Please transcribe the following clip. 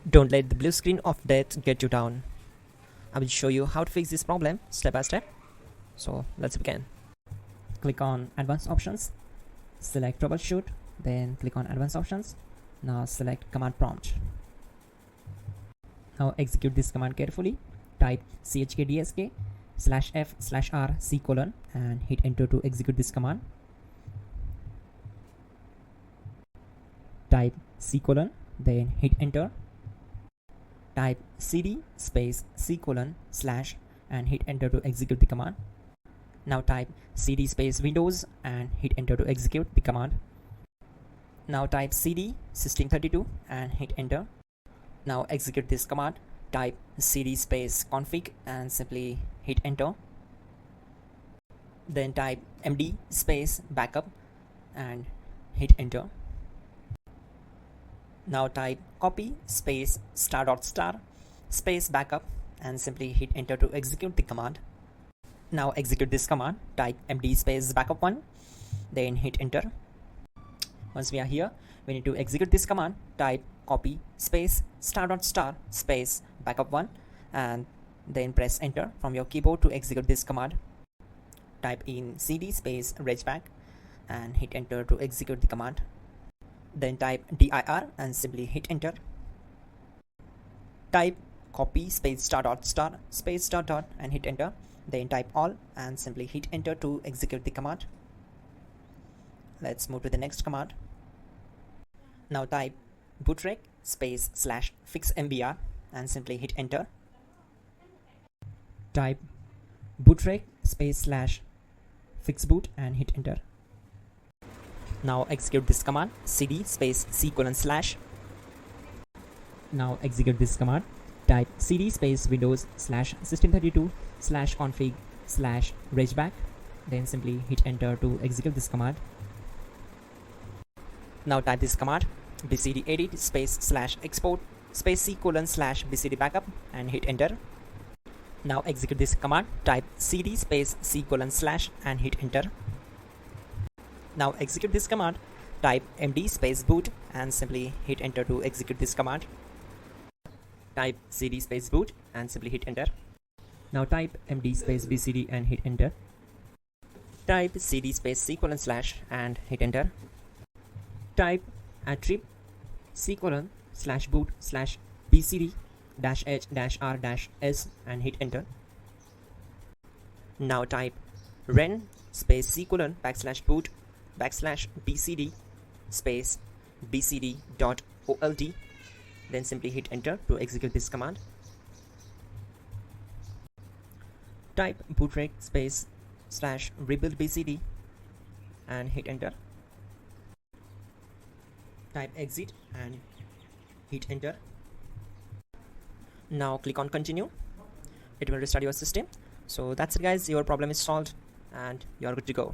Don't let the blue screen of death get you down. I will show you how to fix this problem step by step. So let's begin. Click on Advanced Options, select Troubleshoot, then click on Advanced Options. Now select Command Prompt. Now execute this command carefully. Type chkdsk/f/r:/c: and hit enter to execute this command. Type c:, then hit enter. Type cd space c:/ and hit enter to execute the command. Now type cd space Windows and hit enter to execute the command. Now type cd system32 and hit enter. Now execute this command. Type cd space config and simply hit enter. Then type md space backup and hit enter. Now type copy space *** space backup and simply hit enter to execute the command. Now execute this command. Type md space backup1, then hit enter. Once we are here, we need to execute this command. Type copy space *** space backup1 and then press enter from your keyboard to execute this command. Type in cd space regback and hit enter to execute the command. Then type dir and simply hit enter. Type copy space *** space ... and hit enter. Then type all and simply hit enter to execute the command. Let's move to the next command. Now type bootrec space /fixmbr and simply hit enter. Type bootrec space /fixboot and hit enter. Now execute this command. cd space c:/. Now execute this command. Type cd space Windows /system32/config/regback, then simply hit enter to execute this command. Now type this command bcd edit space /export space c:/ bcd backup and hit enter. Now execute this command. Type cd space c:/ and hit enter. Now execute this command. Type md space boot and simply hit enter to execute this command. Type cd space boot and simply hit enter. Now type md space bcd and hit enter. Type cd space c:/ and hit enter. Type attrib c:/boot/bcd-h-r-s and hit enter. Now type ren space c:/boot \bcd space bcd.old, then simply hit enter to execute this command. Type bootrec space /rebuild bcd and hit enter. Type exit and hit enter. Now click on continue. It will restart your system. So that's it guys, your problem is solved and you are good to go.